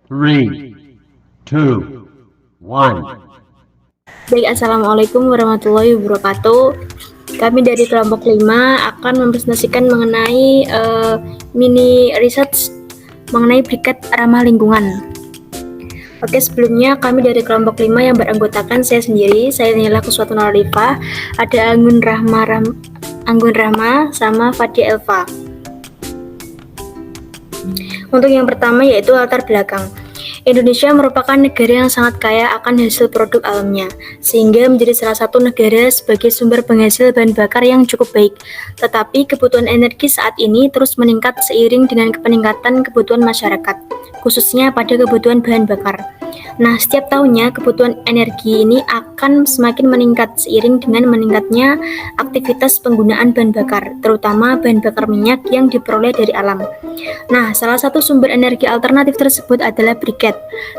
Three, two, one. Baik, Assalamualaikum warahmatullahi wabarakatuh. Kami dari kelompok 5 akan mempresentasikan mengenai mini research mengenai briket ramah lingkungan. Oke, sebelumnya kami dari kelompok 5 yang beranggotakan saya sendiri, saya Nila Kuswatu Nuralifah, ada Anggun Rahma sama Fadia Elva. Untuk yang pertama yaitu latar belakang. Indonesia merupakan negara yang sangat kaya akan hasil produk alamnya, sehingga menjadi salah satu negara sebagai sumber penghasil bahan bakar yang cukup baik. Tetapi kebutuhan energi saat ini terus meningkat seiring dengan peningkatan kebutuhan masyarakat, khususnya pada kebutuhan bahan bakar. Nah, setiap tahunnya kebutuhan energi ini akan semakin meningkat seiring dengan meningkatnya aktivitas penggunaan bahan bakar, terutama bahan bakar minyak yang diperoleh dari alam. Nah, salah satu sumber energi alternatif tersebut adalah briket.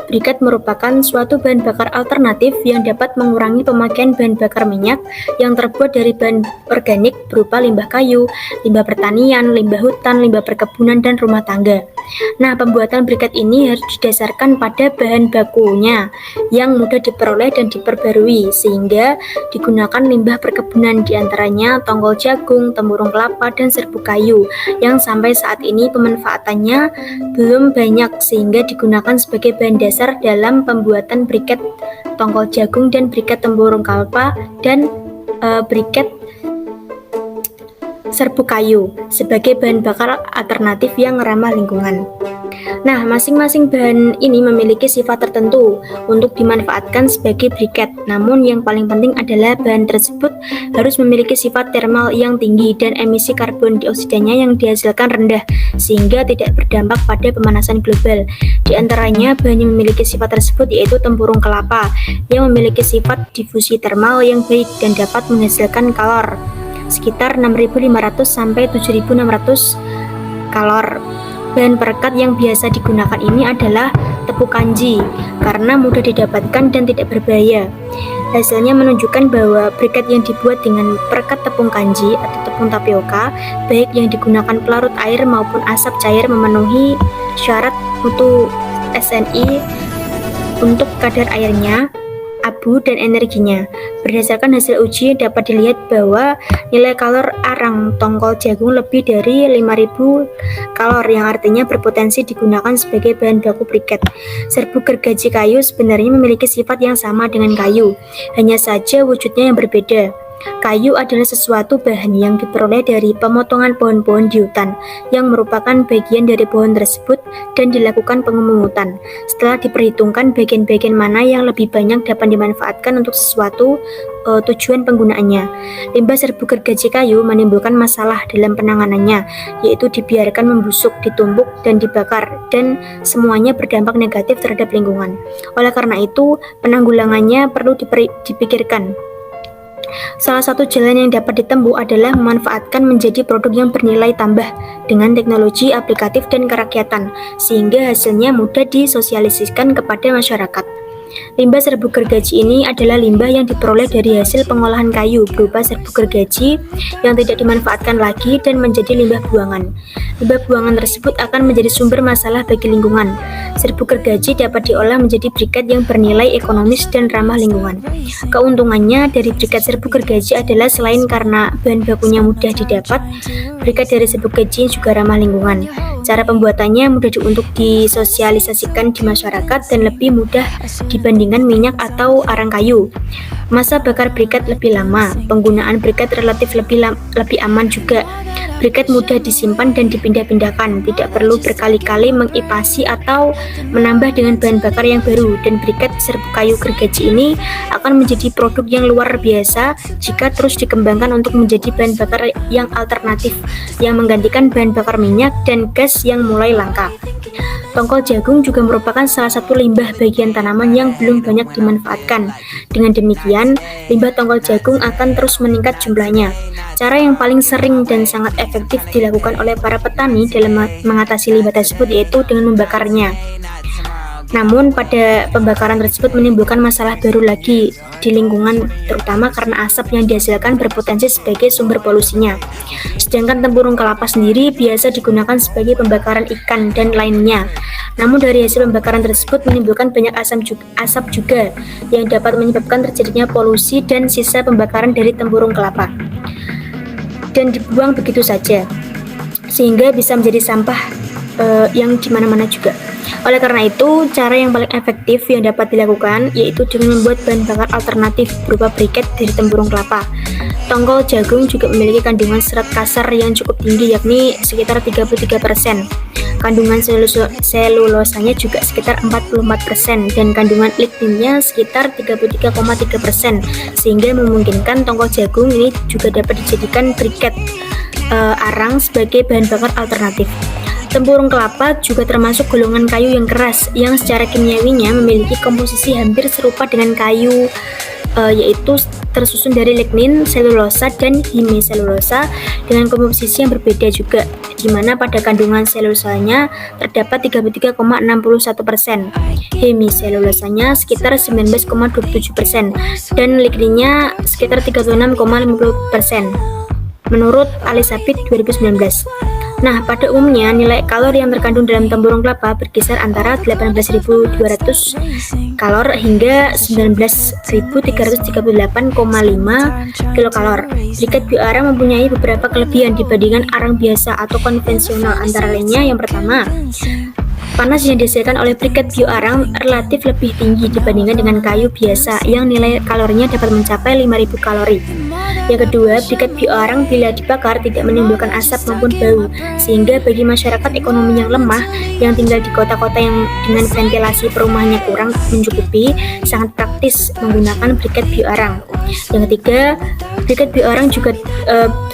Briket merupakan suatu bahan bakar alternatif yang dapat mengurangi pemakaian bahan bakar minyak yang terbuat dari bahan organik berupa limbah kayu, limbah pertanian, limbah hutan, limbah perkebunan, dan rumah tangga. Nah, pembuatan briket ini harus didasarkan pada bahan bakunya yang mudah diperoleh dan diperbarui, sehingga digunakan limbah perkebunan diantaranya tonggol jagung, tempurung kelapa, dan serbuk kayu yang sampai saat ini pemanfaatannya belum banyak sehingga digunakan sebagai bahan dasar dalam pembuatan briket tonggol jagung dan briket tempurung kelapa dan briket serbuk kayu sebagai bahan bakar alternatif yang ramah lingkungan. Nah, masing-masing bahan ini memiliki sifat tertentu untuk dimanfaatkan sebagai briket. Namun yang paling penting adalah bahan tersebut harus memiliki sifat termal yang tinggi dan emisi karbon dioksidanya yang dihasilkan rendah sehingga tidak berdampak pada pemanasan global. Di antaranya bahan yang memiliki sifat tersebut yaitu tempurung kelapa yang memiliki sifat difusi termal yang baik dan dapat menghasilkan kalor sekitar 6.500 sampai 7.600 kalor. Bahan perekat yang biasa digunakan ini adalah tepung kanji karena mudah didapatkan dan tidak berbahaya. Hasilnya menunjukkan bahwa briket yang dibuat dengan perekat tepung kanji atau tepung tapioka, baik yang digunakan pelarut air maupun asap cair, memenuhi syarat mutu SNI untuk kadar airnya, abu, dan energinya. Berdasarkan hasil uji dapat dilihat bahwa nilai kalor arang tongkol jagung lebih dari 5.000 kalor yang artinya berpotensi digunakan sebagai bahan baku briket. Serbuk gergaji kayu sebenarnya memiliki sifat yang sama dengan kayu, hanya saja wujudnya yang berbeda. Kayu adalah sesuatu bahan yang diperoleh dari pemotongan pohon-pohon di hutan yang merupakan bagian dari pohon tersebut dan dilakukan pengemungutan. Setelah diperhitungkan bagian-bagian mana yang lebih banyak dapat dimanfaatkan untuk sesuatu tujuan penggunaannya. Limbah serbuk gergaji kayu menimbulkan masalah dalam penanganannya, yaitu dibiarkan membusuk, ditumbuk, dan dibakar, dan semuanya berdampak negatif terhadap lingkungan. Oleh karena itu, penanggulangannya perlu dipikirkan. Salah satu jalan yang dapat ditempuh adalah memanfaatkan menjadi produk yang bernilai tambah dengan teknologi aplikatif dan kerakyatan, sehingga hasilnya mudah disosialisasikan kepada masyarakat. Limbah serbuk gergaji ini adalah limbah yang diperoleh dari hasil pengolahan kayu berupa serbuk gergaji yang tidak dimanfaatkan lagi dan menjadi limbah buangan. Limbah buangan tersebut akan menjadi sumber masalah bagi lingkungan. Serbuk gergaji dapat diolah menjadi briket yang bernilai ekonomis dan ramah lingkungan. Keuntungannya dari briket serbuk gergaji adalah selain karena bahan bakunya mudah didapat, briket dari serbuk gergaji juga ramah lingkungan. Cara pembuatannya mudah untuk disosialisasikan di masyarakat dan lebih mudah dibandingkan minyak atau arang kayu. Masa bakar briket lebih lama, penggunaan briket relatif lebih aman juga. Briket mudah disimpan dan dipindah-pindahkan, tidak perlu berkali-kali mengipasi atau menambah dengan bahan bakar yang baru, dan briket serbuk kayu gergaji ini akan menjadi produk yang luar biasa jika terus dikembangkan untuk menjadi bahan bakar yang alternatif yang menggantikan bahan bakar minyak dan gas yang mulai langka. Tongkol jagung juga merupakan salah satu limbah bagian tanaman yang belum banyak dimanfaatkan. Dengan demikian, limbah tongkol jagung akan terus meningkat jumlahnya. Cara yang paling sering dan sangat efektif dilakukan oleh para petani dalam mengatasi limbah tersebut yaitu dengan membakarnya. Namun pada pembakaran tersebut menimbulkan masalah baru lagi di lingkungan, terutama karena asap yang dihasilkan berpotensi sebagai sumber polusinya. Sedangkan tempurung kelapa sendiri biasa digunakan sebagai pembakaran ikan dan lainnya. Namun dari hasil pembakaran tersebut menimbulkan banyak asap juga yang dapat menyebabkan terjadinya polusi dan sisa pembakaran dari tempurung kelapa dan dibuang begitu saja sehingga bisa menjadi sampah yang di mana-mana juga. Oleh karena itu, cara yang paling efektif yang dapat dilakukan yaitu dengan membuat bahan bakar alternatif berupa briket dari tempurung kelapa. Tongkol jagung juga memiliki kandungan serat kasar yang cukup tinggi, yakni sekitar 33%. Kandungan selulosanya juga sekitar 44% dan kandungan ligninnya sekitar 33,3%, sehingga memungkinkan tongkol jagung ini juga dapat dijadikan briket arang sebagai bahan bakar alternatif. Tempurung kelapa juga termasuk golongan kayu yang keras yang secara kimiawinya memiliki komposisi hampir serupa dengan kayu, yaitu tersusun dari lignin, selulosa, dan hemiselulosa dengan komposisi yang berbeda juga, di mana pada kandungan selulosanya terdapat 33,61%, hemiselulosanya sekitar 19,27%, dan ligninnya sekitar 36,50%, menurut Elizabeth 2019. Nah, pada umumnya nilai kalori yang terkandung dalam tempurung kelapa berkisar antara 18.200 kalor hingga 19.338,5 kilokalor. Briket bioarang mempunyai beberapa kelebihan dibandingkan arang biasa atau konvensional, antara lainnya yang pertama, panas yang dihasilkan oleh briket bioarang relatif lebih tinggi dibandingkan dengan kayu biasa yang nilai kalorinya dapat mencapai 5.000 kalori. Yang kedua, briket bioarang bila dibakar tidak menimbulkan asap maupun bau, sehingga bagi masyarakat ekonomi yang lemah yang tinggal di kota-kota yang dengan ventilasi perumahannya kurang mencukupi, sangat praktis menggunakan briket bioarang. Yang ketiga, briket bioarang juga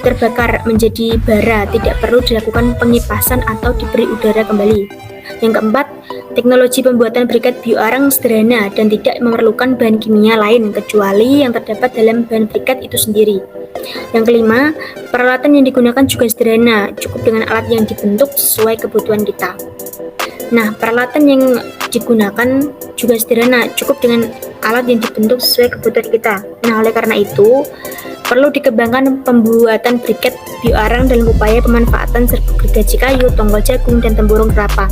terbakar menjadi bara, tidak perlu dilakukan pengipasan atau diberi udara kembali. Yang keempat, teknologi pembuatan briket bioarang sederhana dan tidak memerlukan bahan kimia lain kecuali yang terdapat dalam bahan briket itu sendiri. Yang kelima, peralatan yang digunakan juga sederhana, cukup dengan alat yang dibentuk sesuai kebutuhan kita. Nah, peralatan yang digunakan juga sederhana, cukup dengan alat yang dibentuk sesuai kebutuhan kita. Nah, oleh karena itu, perlu dikembangkan pembuatan briket bioarang dalam upaya pemanfaatan serbuk gergaji kayu, tongkol jagung, dan tempurung kelapa.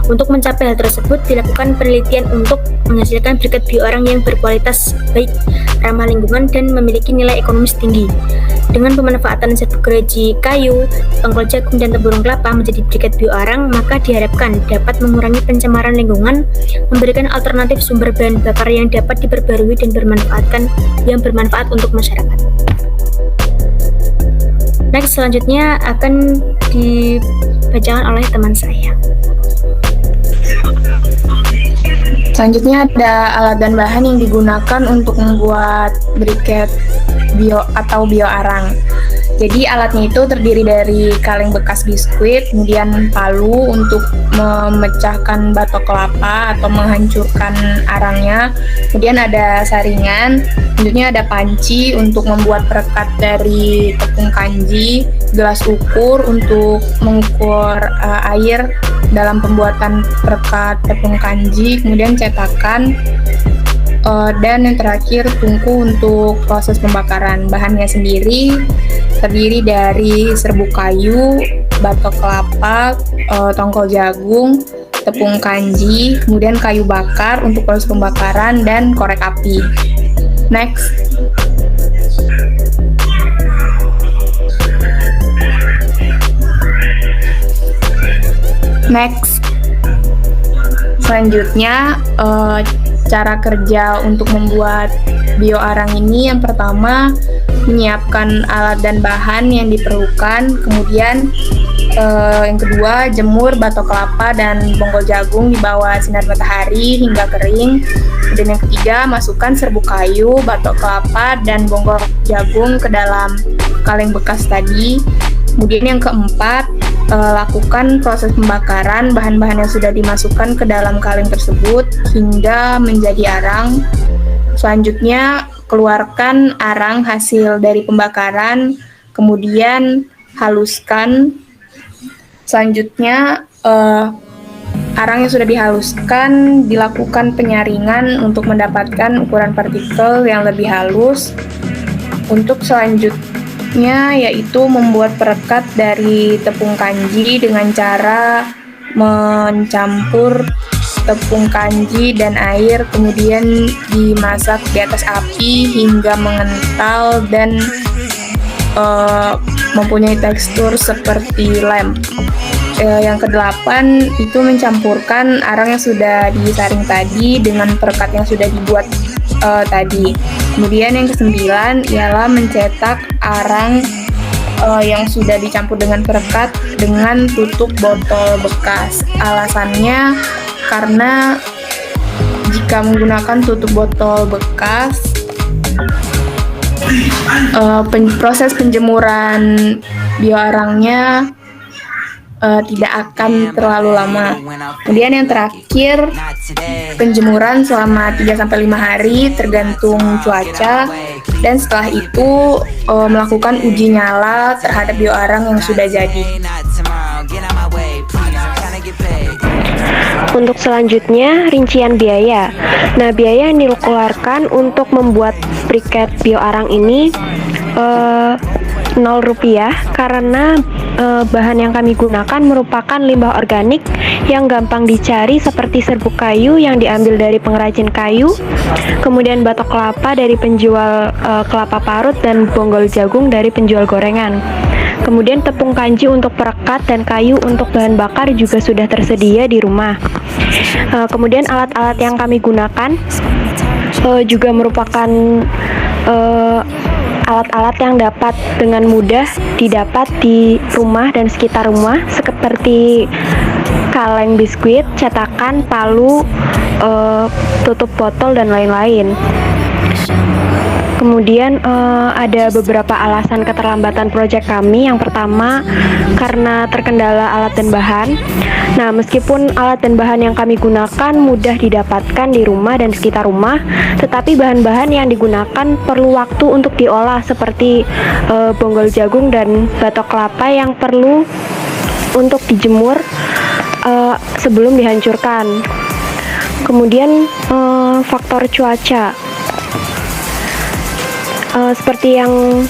Untuk mencapai hal tersebut, dilakukan penelitian untuk menghasilkan briket bioarang yang berkualitas baik, ramah lingkungan, dan memiliki nilai ekonomis tinggi. Dengan pemanfaatan serbuk gergaji kayu, tongkol jagung, dan tempurung kelapa menjadi briket bioarang, maka diharapkan dapat mengurangi pencemaran lingkungan, memberikan alternatif sumber bahan bakar yang dapat diperbarui dan bermanfaat untuk masyarakat. Next, selanjutnya akan dibacakan oleh teman saya. Selanjutnya ada alat dan bahan yang digunakan untuk membuat briket bioarang. Jadi alatnya itu terdiri dari kaleng bekas biskuit, kemudian palu untuk memecahkan batok kelapa atau menghancurkan arangnya, kemudian ada saringan, selanjutnya ada panci untuk membuat perekat dari tepung kanji, gelas ukur untuk mengukur air dalam pembuatan perekat tepung kanji, kemudian cetakan, dan yang terakhir tungku untuk proses pembakaran. Bahannya sendiri terdiri dari serbuk kayu, batok kelapa, tongkol jagung, tepung kanji, kemudian kayu bakar untuk proses pembakaran, dan korek api. Next. Selanjutnya, cara kerja untuk membuat bioarang ini, yang pertama menyiapkan alat dan bahan yang diperlukan, kemudian yang kedua jemur batok kelapa dan bonggol jagung di bawah sinar matahari hingga kering, kemudian yang ketiga masukkan serbuk kayu, batok kelapa, dan bonggol jagung ke dalam kaleng bekas tadi, kemudian yang keempat lakukan proses pembakaran bahan-bahan yang sudah dimasukkan ke dalam kaleng tersebut hingga menjadi arang. Selanjutnya, keluarkan arang hasil dari pembakaran, kemudian haluskan. Selanjutnya, arang yang sudah dihaluskan dilakukan penyaringan untuk mendapatkan ukuran partikel yang lebih halus. Untuk selanjutnya yaitu membuat perekat dari tepung kanji dengan cara mencampur tepung kanji dan air, kemudian dimasak di atas api hingga mengental dan mempunyai tekstur seperti lem. Yang kedelapan itu mencampurkan arang yang sudah disaring tadi dengan perekat yang sudah dibuat tadi. Kemudian yang kesembilan ialah mencetak arang yang sudah dicampur dengan perekat dengan tutup botol bekas. Alasannya karena jika menggunakan tutup botol bekas, proses penjemuran bioarangnya tidak akan terlalu lama. Kemudian yang terakhir, penjemuran selama 3-5 hari tergantung cuaca, dan setelah itu melakukan uji nyala terhadap bioarang yang sudah jadi. Untuk selanjutnya, rincian biaya. Nah, biaya yang dikeluarkan untuk membuat briket bioarang ini Rp0 karena bahan yang kami gunakan merupakan limbah organik yang gampang dicari seperti serbuk kayu yang diambil dari pengrajin kayu, kemudian batok kelapa dari penjual kelapa parut, dan bonggol jagung dari penjual gorengan. Kemudian tepung kanji untuk perekat dan kayu untuk bahan bakar juga sudah tersedia di rumah. Kemudian alat-alat yang kami gunakan juga merupakan alat-alat yang dapat dengan mudah didapat di rumah dan sekitar rumah, seperti kaleng biskuit, cetakan, palu, tutup botol, dan lain-lain. Kemudian ada beberapa alasan keterlambatan proyek kami. Yang pertama, karena terkendala alat dan bahan. Nah, meskipun alat dan bahan yang kami gunakan mudah didapatkan di rumah dan sekitar rumah, tetapi bahan-bahan yang digunakan perlu waktu untuk diolah, seperti bonggol jagung dan batok kelapa yang perlu untuk dijemur sebelum dihancurkan. Kemudian faktor cuaca. Seperti yang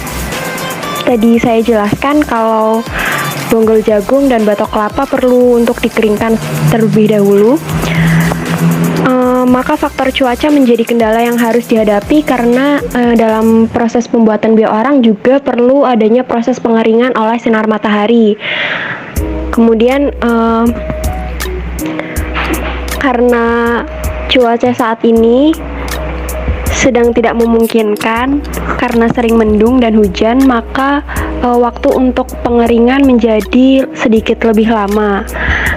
tadi saya jelaskan, kalau bonggol jagung dan batok kelapa perlu untuk dikeringkan terlebih dahulu, maka faktor cuaca menjadi kendala yang harus dihadapi karena dalam proses pembuatan bioarang juga perlu adanya proses pengeringan oleh sinar matahari. Kemudian karena cuaca saat ini sedang tidak memungkinkan karena sering mendung dan hujan, maka waktu untuk pengeringan menjadi sedikit lebih lama.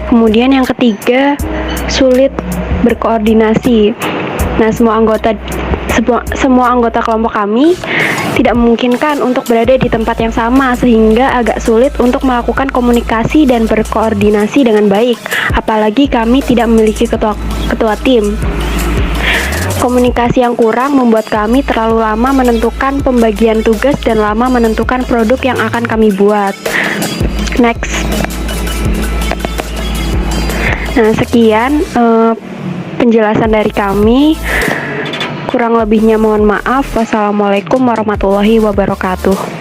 Kemudian yang ketiga, sulit berkoordinasi. Nah, semua anggota kelompok kami tidak memungkinkan untuk berada di tempat yang sama, sehingga agak sulit untuk melakukan komunikasi dan berkoordinasi dengan baik. Apalagi kami tidak memiliki ketua tim. Komunikasi yang kurang membuat kami terlalu lama menentukan pembagian tugas dan lama menentukan produk yang akan kami buat. Next. Nah, sekian penjelasan dari kami. Kurang lebihnya mohon maaf. Wassalamualaikum warahmatullahi wabarakatuh.